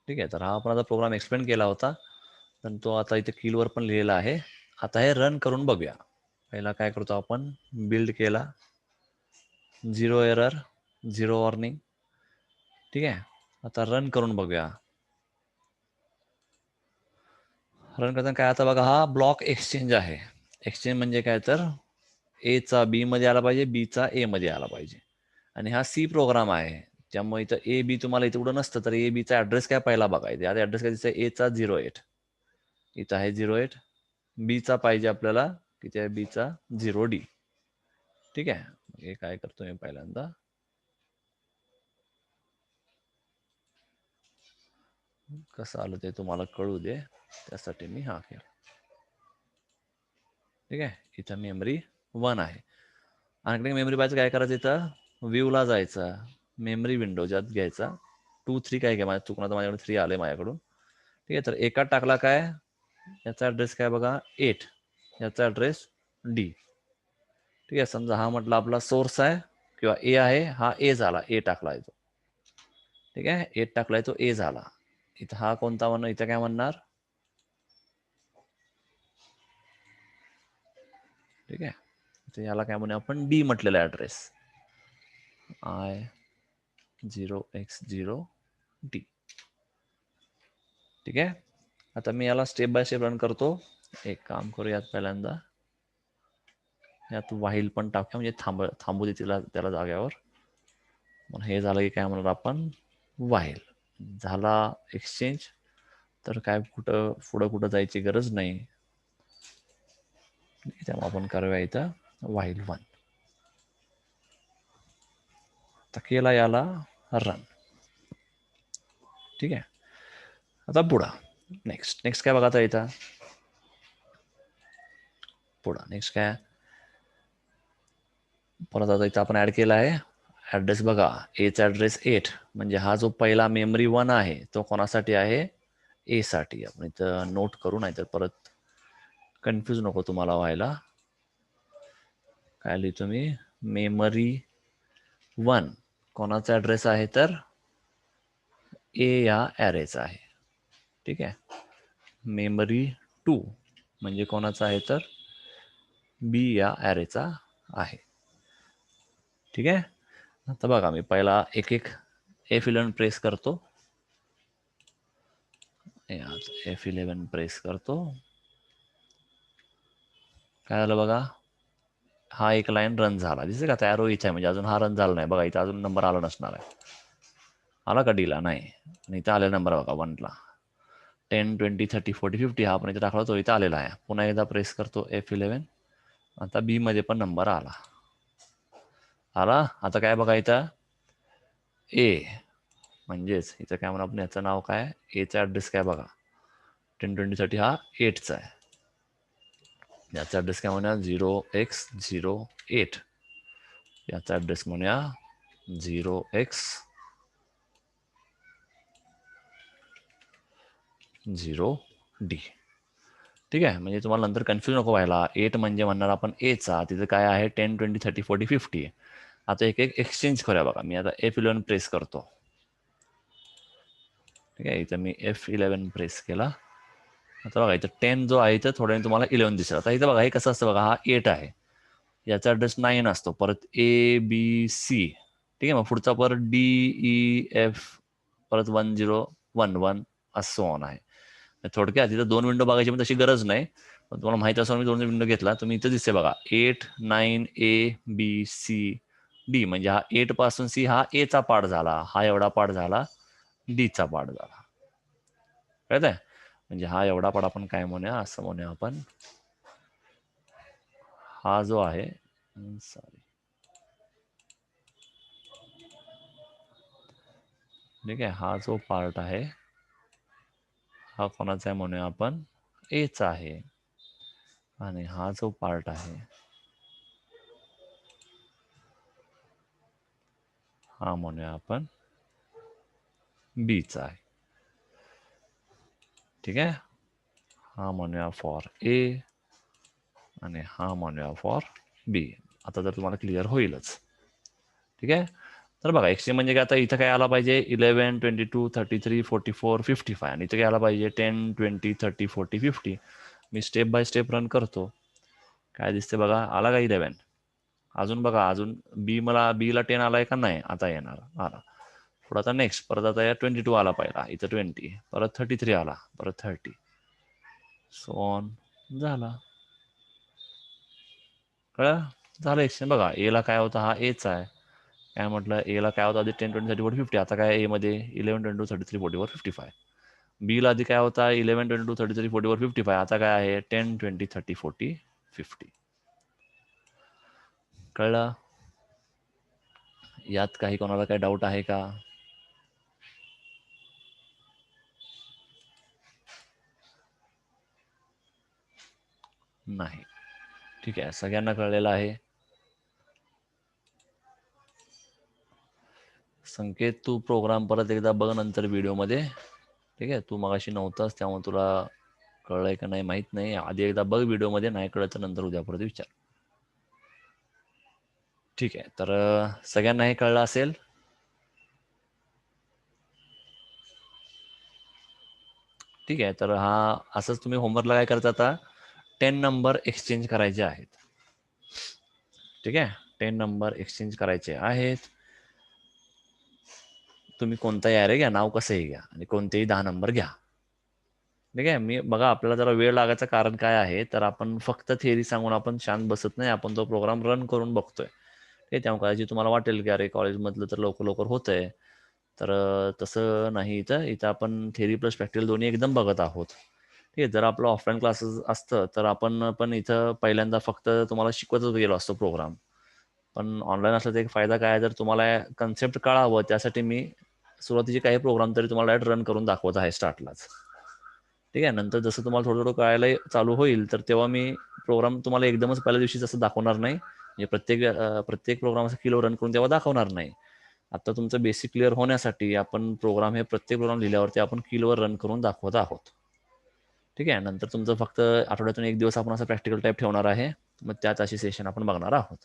ठीक आहे. तर हा आपण आता प्रोग्राम एक्सप्लेन केला होता, पण तो आता इथे कीलवर पण लिहिलेला आहे. आता हे रन करून बघूया. पहिला काय करतो आपण, बिल्ड केला, 0 एरर, 0 वॉर्निंग. ठीक आहे. आता रन करून बघूया. रन करताना काय, आता बघा हा ब्लॉक एक्सचेंज आहे. एक्सचेंज म्हणजे काय, तर ए चा बी मध्ये आला पाहिजे, बी चा ए मध्ये आला पाहिजे. आणि हा सी प्रोग्राम आहे, त्यामुळे इथं ए बी तुम्हाला इथे कुठं नसतं, तर ए बीचा ऍड्रेस काय पहिला बघायचा. आता ऍड्रेस काय दिसतं, ए चा 08, इथं आहे 08. बी चा पाहिजे आपल्याला, किती आहे, बी चा 0D. ठीक आहे. हे काय करतो मी पहिल्यांदा, कसं आलं ते तुम्हाला कळू दे, त्यासाठी मी हा केला. ठीक आहे. इथं मेमरी 1 आहे. आणखी मेमरी पाहिजे, काय करायचं, इथं व्ह्यूला जायचं, मेमरी विंडो ज्यात घ्यायचा, 2 3 काय घ्या, माझ्या चुकून माझ्याकडे 3 आले माझ्याकडून. ठीक आहे. तर एकात टाकला काय, याचा ऍड्रेस काय बघा 8, याचा ऍड्रेस D. ठीक आहे. समजा हा म्हटलं आपला सोर्स आहे किंवा ए आहे, हा ए झाला, ए टाकलाय तो. ठीक आहे. 8 टाकलाय तो ए झाला. इथं हा कोणता म्हणणार, इथं काय म्हणणार. ठीक आहे. इथं याला काय म्हणूया आपण, डी म्हटलेला ऍड्रेस, I0X0D. ठीक आहे. आता मी याला स्टेप बाय स्टेप रन करतो. एक काम करूयात, पहिल्यांदा यात वाईल पण टाकूया, म्हणजे थांबू दे त्याला जाग्यावर. मग हे झालं की काय म्हणणार आपण, वाईल झाला एक्सचेंज, तर काय पुढं कुठं जायची गरज नाही. त्यामुळे आपण करूया इथं वाईल 1. तर केला याला रन. ठीक आहे. आता पुढं नेक्स्ट काय बघा, आता इथं पुढं नेक्स्ट काय, परत आता इथं आपण ऍड केला आहे ऍड्रेस बघा, एचा ऍड्रेस 8, म्हणजे हा जो पहिला मेमरी 1 आहे तो कोणासाठी आहे, ए साठी. आपण इथं नोट करू, नाही तर परत कन्फ्यूज नको तुम्हाला व्हायला. काय लिहितो मी, मेमरी 1 कोणाचा ऍड्रेस आहे, तर ए या ॲरेचा आहे. ठीक आहे. मेमरी 2 म्हणजे कोणाचा आहे, तर बी या ॲरेचा आहे. ठीक आहे. आता बघा, मी पहिला एक F11 प्रेस करतो. F11 प्रेस करतो. काय झालं बघा, हा एक लाईन रन झाला, दिसते का, तयार इथे आहे, म्हणजे अजून हा रन झाला नाही बघा. इथं अजून नंबर आला नसणार आहे. आला का डीला, नाही. आणि इथं आलेला नंबर बघा 1ला, 10 20 30 40 50 हा आपण इथे टाकला, तो इथं आलेला आहे. पुन्हा एकदा प्रेस करतो F11. आता बी मध्ये पण नंबर आला. आता काय बघा, इथं ए, म्हणजेच इथं काय म्हणून आपण, याचं नाव काय, एचा ऍड्रेस काय बघा, 10 20 30 हा 8चा आहे. याचा ऍड्रेस काय म्हणूया, 0x08. याचा ऍड्रेस म्हणूया 0x0D. ठीक आहे. म्हणजे तुम्हाला नंतर कन्फ्युज नको व्हायला. 8 म्हणजे म्हणणार आपण एचा, तिथं काय आहे 10 20 30 40 50. आता एक एक्सचेंज करूया बघा. मी आता F11 प्रेस करतो. ठीक आहे. इथं मी F11 प्रेस केला. आता बघा इथं 10 जो आहे, इथं थोड्याने तुम्हाला 11 दिसेल. आता इथं बघा, हे कसं असतं बघा, हा 8 आहे, याचा ऍड्रेस 9 असतो, परत ABC. ठीक आहे. मग पुढचा परत DEF, परत 1011 असं ऑन आहे. थोडक्यात इथं 2 विंडो बघायची पण तशी गरज नाही, पण तुम्हाला माहिती असं मी 2 विंडो घेतला. तुम्ही इथं दिसते बघा 8 9 ABCD, म्हणजे हा 8 पासून C हा A चा पार्ट झाला, हा एवढा पार्ट झाला D चा पार्ट झाला. कळत आहे. म्हणजे हा एवढा पार्ट आपण काय म्हणूया, असं म्हणूया आपण, हा जो आहे, सॉरी, ठीक आहे, हा जो पार्ट आहे हा कोणाचा आहे म्हणूया आपण, एचा आहे. आणि हा जो पार्ट आहे हा म्हणूया आपण बीचा आहे. ठीक आहे. हा म्हणूया फॉर ए आणि हा म्हणूया फॉर बी. आता तर तुम्हाला क्लिअर होईलच. ठीक आहे. तर बघा एक्सचेंज म्हणजे काय, आता इथं काय आला पाहिजे 11, 22, 33, 44, 55 आणि इथं काय आला पाहिजे 10, 20, 30, 40, 50. मी स्टेप बाय स्टेप रन करतो. काय दिसते बघा, आला का 11. अजून बघा, अजून बीला 10 आलाय का नाही, आता येणार, आला. पुढे आता नेक्स्ट, परत आता या 22 आला पहिला, इथं 20, परत 33 आला, परत 30, सो ऑन, झाला. कळलं? झालं एक्सचेंज. बघा एला काय होता, हा एच आहे. काय म्हटलं, एला काय होता आधी 10, 20, 30, 40, 50. आता काय ए मध्ये 11, 22, 33, 44, 55. बीला आधी काय होता 11, 22, 33, 44, 55. आता काय आहे 10, 20, 30, 40, 50. कळलं? यात काही कोणाला काही डाऊट आहे का? नाही. ठीक आहे, सगळ्यांना कळलेलं आहे. संकेत, तू प्रोग्राम परत एकदा बघ नंतर व्हिडिओमध्ये. ठीक आहे, तू मगाशी नव्हतास त्यामुळे तुला कळलंय का नाही माहित नाही. आधी एकदा बघ व्हिडिओमध्ये, नाही कळलं तर नंतर उद्या परत विचार. ठीक आहे, तर सगळ्यांना हे कळलं असेल. ठीक आहे, तर हा असंच तुम्ही होमवर्कला काय करता, आता 10 नंबर एक्सचेंज करायचे आहेत. ठीक आहे, 10 नंबर एक्सचेंज करायचे आहेत. तुम्ही कोणताही ॲरे घ्या, नाव कसंही घ्या आणि कोणतेही 10 नंबर घ्या. ठीक आहे, मी बघा आपल्याला जरा वेळ लागायचं कारण काय आहे, तर आपण फक्त थिअरी सांगून आपण शांत बसत नाही, आपण तो प्रोग्राम रन करून बघतोय. ठीक आहे, त्यामुळे कदाचित तुम्हाला वाटेल की अरे कॉलेजमधलं तर लवकर लवकर होतंय, तर तसं नाही. इथं आपण थिअरी प्लस प्रॅक्टिकल दोन्ही एकदम बघत आहोत. ठीक आहे, जर आपलं ऑफलाईन क्लासेस असतं तर आपण पण इथं पहिल्यांदा फक्त तुम्हाला शिकवतच गेलो असतो प्रोग्राम. पण ऑनलाईन असल्याचा एक फायदा काय आहे, जर तुम्हाला कन्सेप्ट कळावं त्यासाठी मी सुरुवातीचे काही प्रोग्राम तरी तुम्हाला डायरेक्ट रन करून दाखवत आहे स्टार्टलाच. ठीक आहे, नंतर जसं तुम्हाला थोडं थोडं कळायला चालू होईल तर तेव्हा मी प्रोग्राम तुम्हाला एकदमच पहिल्या दिवशीच असं दाखवणार नाही. म्हणजे प्रत्येक प्रोग्राम असं किलो रन करून तेव्हा दाखवणार नाही. आता तुमचं बेसिक क्लिअर होण्यासाठी आपण प्रोग्राम हे प्रत्येक प्रोग्राम लिहिल्यावरती आपण किलोवर रन करून दाखवत आहोत. ठीक आहे, नंतर तुमचं फक्त आठवड्यातून एक दिवस आपण असं प्रॅक्टिकल टाईप ठेवणार आहे, मग त्याच अशी सेशन आपण बघणार आहोत.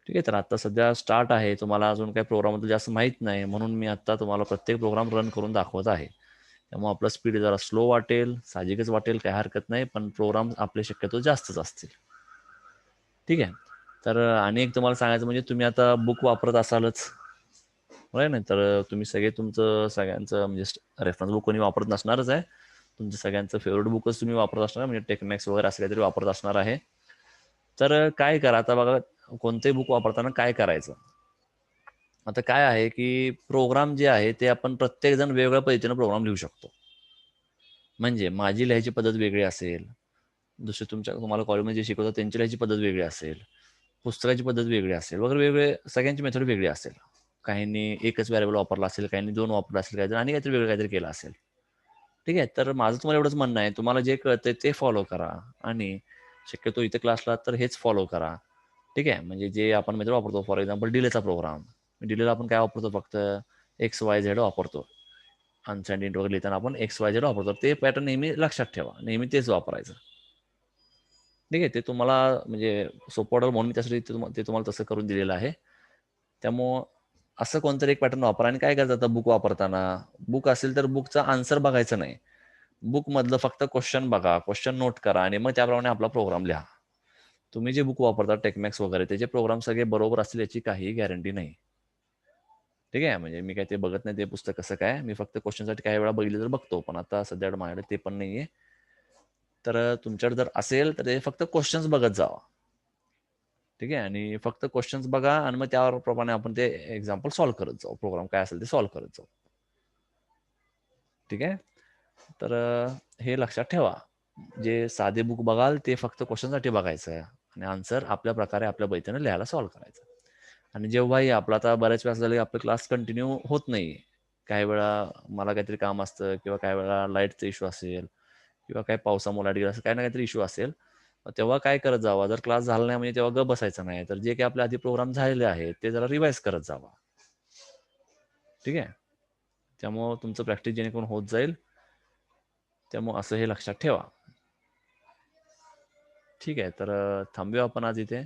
ठीक आहे, तर आता सध्या स्टार्ट आहे, तुम्हाला अजून काही प्रोग्रामबद्दल जास्त माहीत नाही, म्हणून मी आता तुम्हाला प्रत्येक प्रोग्राम रन करून दाखवत आहे. त्यामुळे आपलं स्पीड जरा स्लो वाटेल, साहजिकच वाटेल, काही हरकत नाही, पण प्रोग्राम आपले शक्यतो जास्तच असतील. ठीक आहे, तर आणि एक तुम्हाला सांगायचं म्हणजे तुम्ही आता बुक वापरत असालच, बरं नाही, तर तुम्ही तुमचं सगळ्यांचं म्हणजे रेफरन्स बुक कोणी वापरत नसणारच आहे. तुमचं सगळ्यांचं फेवरेट बुकच तुम्ही वापरत असणार, म्हणजे टेक्मॅक्स वगैरे असं काहीतरी वापरत असणार आहे. तर काय करा आता बघा, कोणतेही बुक वापरताना काय करायचं. आता काय आहे की प्रोग्राम जे आहे ते आपण प्रत्येक जण वेगवेगळ्या पद्धतीने प्रोग्राम लिहू शकतो. म्हणजे माझी लिहायची पद्धत वेगळी असेल, दुसरे तुम्हाला कॉलेजमध्ये जे शिकवतात त्यांची लिहायची पद्धत वेगळी असेल, पुस्तकाची पद्धत वेगळी असेल, वगैरे वेगळे सगळ्यांची मेथड वेगळी असेल. काहींनी एकच व्हॅरिएबल वापरला असेल, काहींनी 2 वापरला असेल, काहीतरी आणि काहीतरी वेगळं काहीतरी केलं असेल. ठीक आहे, तर माझं तुम्हाला एवढंच म्हणणं आहे, तुम्हाला जे कळतंय ते फॉलो करा आणि शक्यतो इथे क्लासला तर हेच फॉलो करा. ठीक आहे, म्हणजे जे आपण मेथड वापरतो, फॉर एक्झाम्पल डिलेचा प्रोग्राम, डिलेला आपण काय वापरतो, फक्त XYZ वापरतो. अनसाइंड इंट वगैरे लिहिताना आपण XYZ वापरतो. ते पॅटर्न नेहमी लक्षात ठेवा, नेहमी तेच वापरायचं. ठीक आहे, ते तुम्हाला म्हणजे सोपं वाटेल म्हणून त्यासाठी ते तुम्हाला तसं करून दिलेलं आहे. त्यामुळं असं कोणतरी एक पॅटर्न वापरा. आणि काय करतात बुक वापरताना, बुक असेल तर बुकचा आन्सर बघायचं नाही, बुकमधलं फक्त क्वेश्चन बघा, क्वेश्चन नोट करा आणि मग त्याप्रमाणे आपला प्रोग्राम लिहा. तुम्ही जे बुक वापरता टेक्मॅक्स वगैरे, त्याचे प्रोग्राम सगळे बरोबर असतील याची काहीही गॅरंटी नाही. ठीक आहे, म्हणजे मी काय ते बघत नाही ते पुस्तक कसं काय, मी फक्त क्वेश्चनसाठी काही वेळा बघितलं तर बघतो, पण आता सध्या माझ्याकडे ते पण नाहीये. तर तुमच्याकडे जर असेल तर ते फक्त क्वेश्चन्स बघत जावा. ठीक आहे, आणि फक्त क्वेश्चन्स बघा आणि मग त्याप्रमाणे आपण ते एक्झाम्पल सॉल्व्ह करत जाऊ, प्रोग्राम काय असेल ते सॉल्व्ह करत जाऊ. ठीक आहे, तर हे लक्षात ठेवा, जे साधे बुक बघाल ते फक्त क्वेश्चनसाठी बघायचं आहे आणि आन्सर आपल्या प्रकारे आपल्या पद्धतीने लिहायला सॉल्व्ह करायचं. आणि जेव्हाही आपला आता बऱ्याच वेळा झालं की आपलं क्लास कंटिन्यू होत नाही, काही वेळा मला काहीतरी काम असतं किंवा काही वेळा लाईटचा इश्यू असेल किंवा काही पावसामुळे लाईट गेला असं काही ना काहीतरी इश्यू असेल, तेव्हा काय करत जावा, जर क्लास झाला नाही म्हणजे तेव्हा बसायचं नाही, तर जे काही आपले आधी प्रोग्राम झालेले आहेत ते जरा रिवाइज करत जावा. ठीक आहे, त्यामुळं तुमचं प्रॅक्टिस जेणेकरून होत जाईल, त्यामुळं असं हे लक्षात ठेवा. ठीक आहे, तर थांबूया आपण आज इथे.